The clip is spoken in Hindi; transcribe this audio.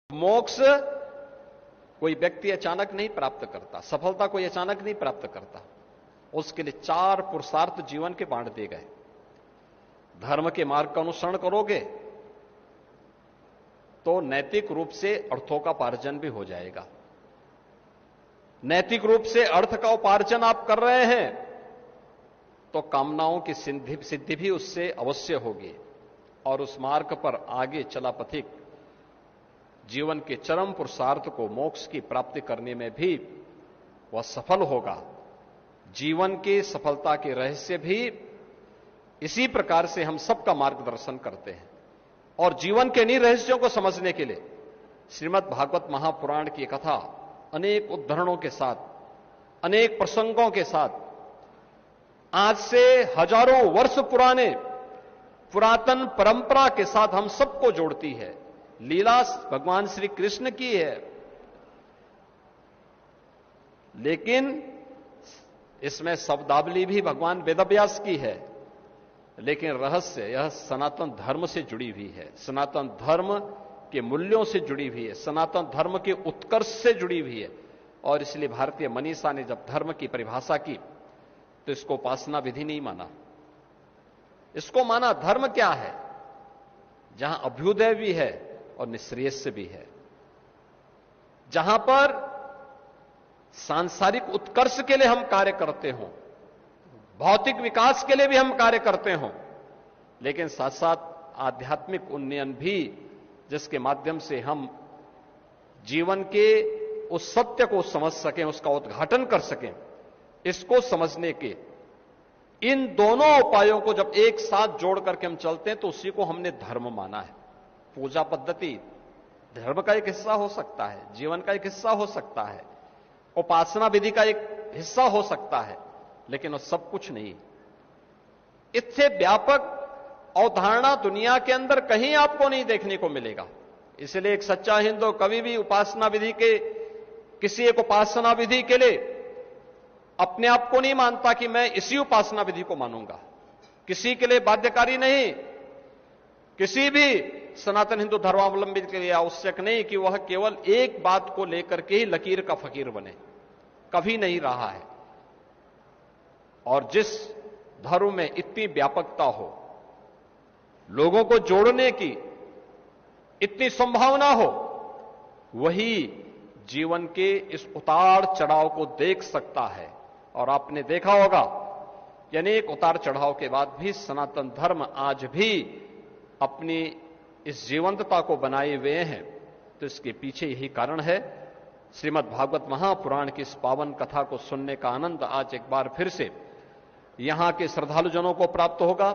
मोक्ष कोई व्यक्ति अचानक नहीं प्राप्त करता, सफलता कोई अचानक नहीं प्राप्त करता। उसके लिए 4 पुरुषार्थ जीवन के बांट दिए गए। धर्म के मार्ग का अनुसरण करोगे तो नैतिक रूप से अर्थों का उपार्जन भी हो जाएगा। नैतिक रूप से अर्थ का उपार्जन आप कर रहे हैं तो कामनाओं की सिद्धि भी उससे अवश्य होगी और उस मार्ग पर आगे चला पथिक जीवन के चरम पुरुषार्थ को, मोक्ष की प्राप्ति करने में भी वह सफल होगा। जीवन की सफलता के रहस्य भी इसी प्रकार से हम सबका मार्गदर्शन करते हैं। और जीवन के इन्हीं रहस्यों को समझने के लिए श्रीमद् भागवत महापुराण की कथा अनेक उद्धरणों के साथ, अनेक प्रसंगों के साथ, आज से हजारों वर्ष पुराने पुरातन परंपरा के साथ हम सबको जोड़ती है। लीला भगवान श्री कृष्ण की है, लेकिन इसमें शब्दावली भी भगवान वेदव्यास की है, लेकिन रहस्य यह सनातन धर्म से जुड़ी हुई है, सनातन धर्म के मूल्यों से जुड़ी हुई है, सनातन धर्म के उत्कर्ष से जुड़ी हुई है। और इसलिए भारतीय मनीषा ने जब धर्म की परिभाषा की तो इसको उपासना विधि नहीं माना, इसको माना धर्म क्या है, जहां अभ्युदय भी है और निःश्रेयस्य भी है, जहां पर सांसारिक उत्कर्ष के लिए हम कार्य करते हों, भौतिक विकास के लिए भी हम कार्य करते हों, लेकिन साथ साथ आध्यात्मिक उन्नयन भी, जिसके माध्यम से हम जीवन के उस सत्य को समझ सकें, उसका उद्घाटन कर सकें, इसको समझने के इन दोनों उपायों को जब एक साथ जोड़ करके हम चलते हैं तो उसी को हमने धर्म माना है। पूजा पद्धति धर्म का एक हिस्सा हो सकता है, जीवन का एक हिस्सा हो सकता है, उपासना विधि का एक हिस्सा हो सकता है, लेकिन वो सब कुछ नहीं। इससे व्यापक अवधारणा दुनिया के अंदर कहीं आपको नहीं देखने को मिलेगा। इसलिए एक सच्चा हिंदू कभी भी उपासना विधि के, किसी एक उपासना विधि के लिए अपने आप को नहीं मानता कि मैं इसी उपासना विधि को मानूंगा। किसी के लिए बाध्यकारी नहीं, किसी भी सनातन हिंदू धर्मावलंबी के लिए आवश्यक नहीं कि वह केवल एक बात को लेकर के ही लकीर का फकीर बने, कभी नहीं रहा है। और जिस धर्म में इतनी व्यापकता हो, लोगों को जोड़ने की इतनी संभावना हो, वही जीवन के इस उतार चढ़ाव को देख सकता है। और आपने देखा होगा कि अनेक उतार चढ़ाव के बाद भी सनातन धर्म आज भी अपनी इस जीवंतता को बनाए हुए हैं। तो इसके पीछे यही कारण है। श्रीमद् भागवत महापुराण की इस पावन कथा को सुनने का आनंद आज एक बार फिर से यहां के श्रद्धालुजनों को प्राप्त होगा।